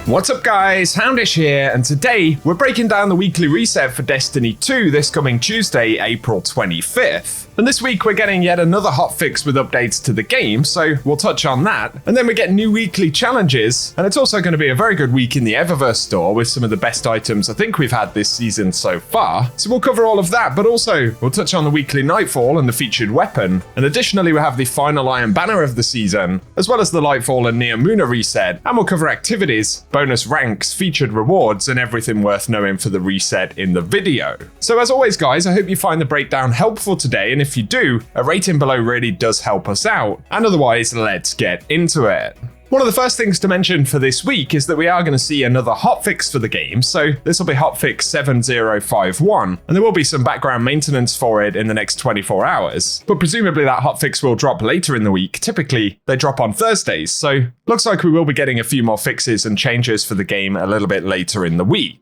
What's up guys, Houndish here, and today we're breaking down the weekly reset for Destiny 2 this coming Tuesday, April 25th. And this week we're getting yet another hotfix with updates to the game, so we'll touch on that. And then we get new weekly challenges, and it's also going to be a very good week in the Eververse store with some of the best items I think we've had this season so far. So we'll cover all of that, but also we'll touch on the weekly Nightfall and the featured weapon. And additionally we have the final Iron Banner of the season, as well as the Lightfall and Neomuna reset, and we'll cover activities, bonus ranks, featured rewards, and everything worth knowing for the reset in the video. So as always guys, I hope you find the breakdown helpful today, and if you do, a rating below really does help us out. And otherwise, let's get into it. One of the first things to mention for this week is that we are going to see another hotfix for the game, so this will be hotfix 7051, and there will be some background maintenance for it in the next 24 hours. But presumably that hotfix will drop later in the week. Typically, they drop on Thursdays, so looks like we will be getting a few more fixes and changes for the game a little bit later in the week.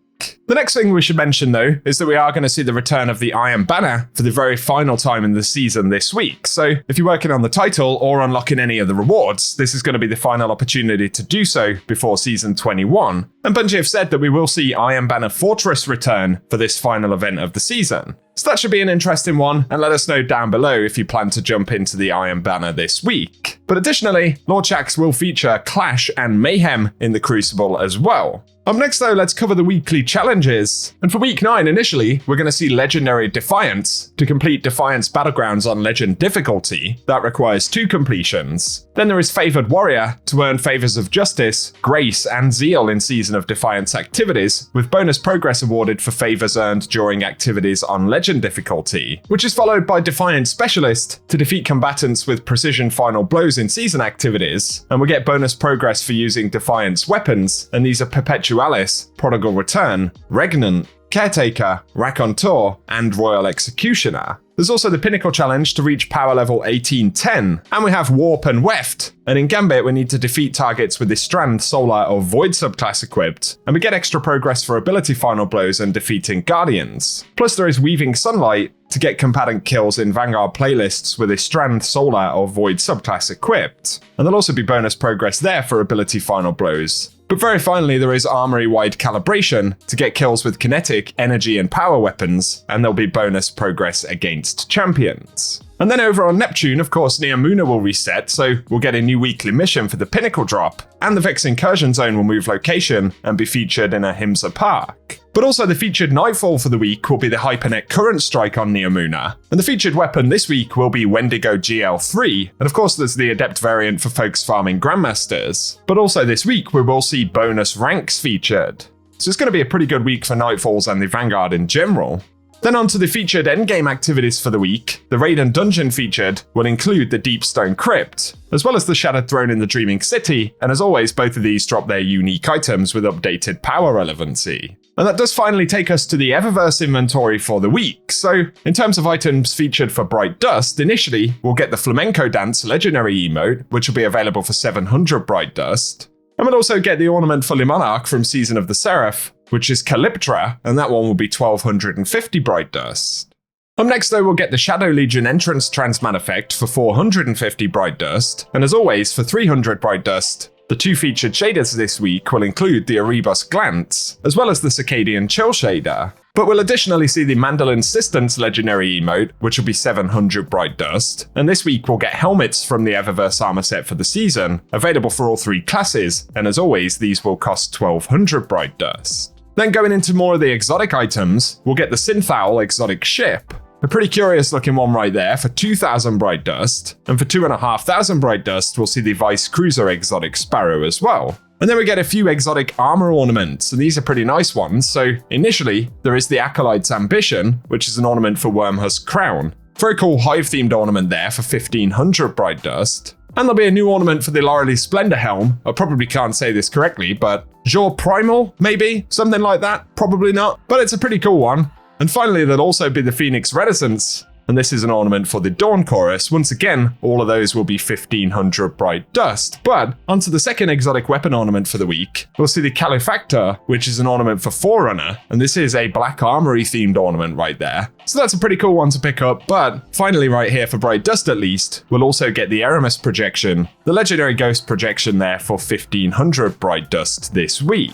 The next thing we should mention though is that we are going to see the return of the Iron Banner for the very final time in the season this week. So if you're working on the title or unlocking any of the rewards, this is going to be the final opportunity to do so before season 21. And Bungie have said that we will see Iron Banner Fortress return for this final event of the season. So that should be an interesting one, and let us know down below if you plan to jump into the Iron Banner this week. But additionally, Lorchax will feature Clash and Mayhem in the Crucible as well. Up next though, let's cover the weekly challenges. And for week 9 initially, we're going to see Legendary Defiance. To complete Defiance Battlegrounds on Legend difficulty, that requires 2 completions. Then there is Favored Warrior to earn Favors of Justice, Grace, and Zeal in Season of Defiance activities, with bonus progress awarded for favors earned during activities on Legend difficulty, which is followed by Defiance Specialist to defeat combatants with precision final blows in season activities, and we get bonus progress for using Defiance weapons, and these are Perpetualis, Prodigal Return, Regnant, Caretaker, Raconteur, and Royal Executioner. There's also the Pinnacle Challenge to reach power level 1810, and we have Warp and Weft, and in Gambit we need to defeat targets with the Strand, Solar, or Void subclass equipped, and we get extra progress for ability final blows and defeating Guardians. Plus there is Weaving Sunlight to get combatant kills in Vanguard playlists with a Strand, Solar, or Void subclass equipped, and there'll also be bonus progress there for ability final blows. But very finally, there is Armory-wide calibration to get kills with kinetic, energy, and power weapons, and there'll be bonus progress against champions. And then over on Neptune, of course, Neomuna will reset, so we'll get a new weekly mission for the Pinnacle drop, and the Vex Incursion Zone will move location and be featured in Ahimsa Park. But also the featured Nightfall for the week will be the Hypernet Current Strike on Neomuna, and the featured weapon this week will be Wendigo GL3, and of course there's the Adept variant for folks farming Grandmasters. But also this week we will see bonus ranks featured. So it's going to be a pretty good week for Nightfalls and the Vanguard in general. Then on to the featured endgame activities for the week. The Raid and Dungeon featured will include the Deepstone Crypt, as well as the Shattered Throne in the Dreaming City, and as always, both of these drop their unique items with updated power relevancy. And that does finally take us to the Eververse inventory for the week. So, in terms of items featured for Bright Dust, initially, we'll get the Flamenco Dance Legendary emote, which will be available for 700 Bright Dust. And we'll also get the ornament for Limonarch from Season of the Seraph, which is Calyptra, and that one will be 1250 Bright Dust. Up next though, we'll get the Shadow Legion entrance transmat effect for 450 Bright Dust, and as always, for 300 Bright Dust, the 2 featured shaders this week will include the Erebus Glance, as well as the Circadian Chill shader. But we'll additionally see the Mandal Insistence legendary emote, which will be 700 Bright Dust, and this week we'll get helmets from the Eververse armor set for the season, available for all 3 classes, and as always, these will cost 1200 Bright Dust. Then going into more of the exotic items, we'll get the Synthowl exotic ship. A pretty curious looking one right there for 2000 Bright Dust, and for 2500 Bright Dust we'll see the Vice Cruiser exotic Sparrow as well. And then we get a few exotic armor ornaments, and these are pretty nice ones. So initially, there is the Acolyte's Ambition, which is an ornament for Wormhusk Crown. Very cool hive-themed ornament there for 1500 Bright Dust. And there'll be a new ornament for the Loreley Splendor Helm. I probably can't say this correctly, but Jour Primal, maybe? Something like that? Probably not, but it's a pretty cool one. And finally, there'll also be the Phoenix Reticence, and this is an ornament for the Dawn Chorus. Once again, all of those will be 1500 Bright Dust. But onto the second exotic weapon ornament for the week, we'll see the Calefactor, which is an ornament for Forerunner, and this is a Black Armory themed ornament right there. So that's a pretty cool one to pick up, but finally right here for Bright Dust at least, we'll also get the Eramis projection, the legendary ghost projection there for 1500 Bright Dust this week.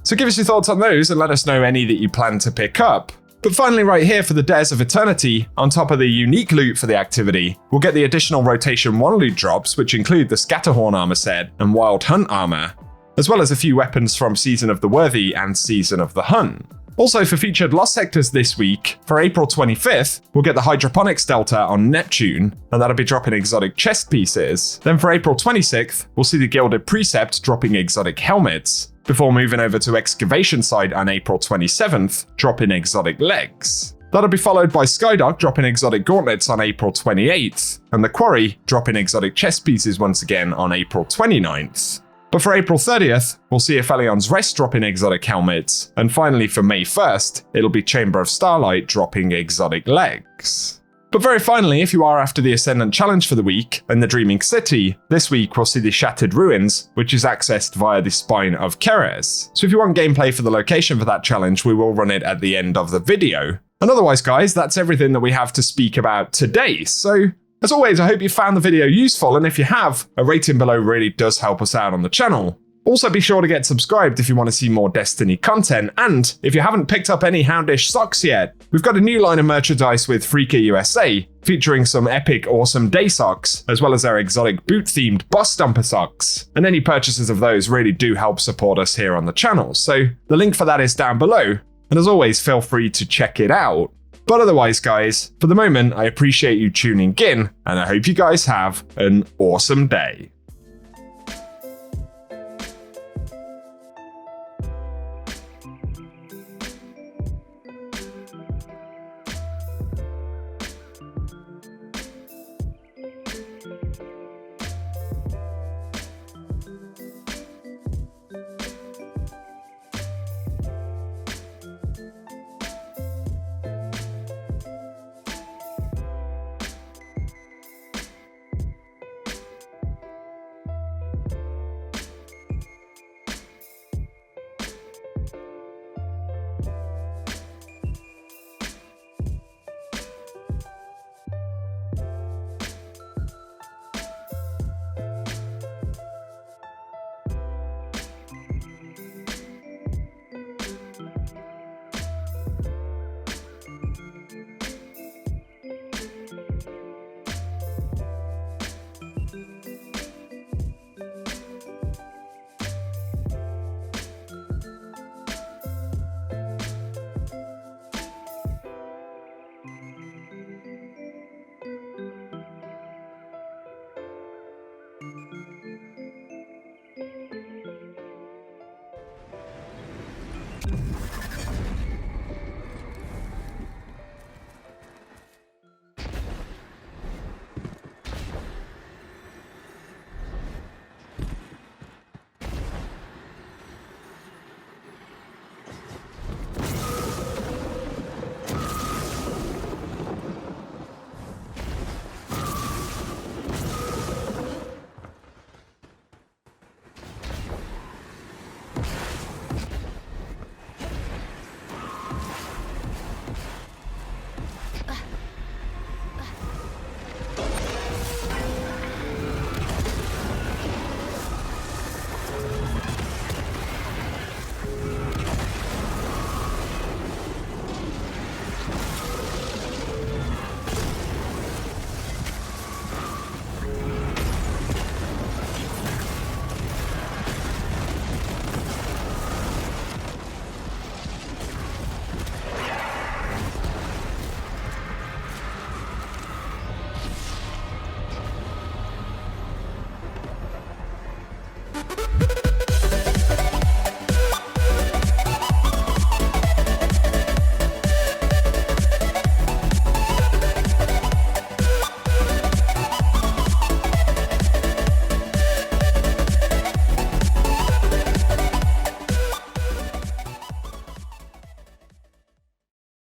So give us your thoughts on those and let us know any that you plan to pick up. But finally right here for the Dares of Eternity, on top of the unique loot for the activity, we'll get the additional Rotation 1 loot drops, which include the Scatterhorn armor set and Wild Hunt armor, as well as a few weapons from Season of the Worthy and Season of the Hunt. Also for featured Lost Sectors this week, for April 25th, we'll get the Hydroponics Delta on Neptune, and that'll be dropping exotic chest pieces. Then for April 26th, we'll see the Gilded Precept dropping exotic helmets, before moving over to Excavation Site on April 27th, dropping exotic legs. That'll be followed by Skydock dropping exotic gauntlets on April 28th, and the Quarry dropping exotic chest pieces once again on April 29th. But for April 30th, we'll see Aphelion's Rest dropping exotic helmets, and finally for May 1st, it'll be Chamber of Starlight dropping exotic legs. But very finally, if you are after the Ascendant Challenge for the week and the Dreaming City, this week we'll see the Shattered Ruins, which is accessed via the Spine of Keres. So if you want gameplay for the location for that challenge, we will run it at the end of the video. And otherwise guys, that's everything that we have to speak about today. So as always, I hope you found the video useful, and if you have, a rating below really does help us out on the channel. Also be sure to get subscribed if you want to see more Destiny content, and if you haven't picked up any Houndish socks yet, we've got a new line of merchandise with Freaker USA, featuring some epic awesome day socks, as well as our exotic boot-themed Boss Stomper socks, and any purchases of those really do help support us here on the channel, so the link for that is down below, and as always feel free to check it out. But otherwise guys, for the moment I appreciate you tuning in, and I hope you guys have an awesome day.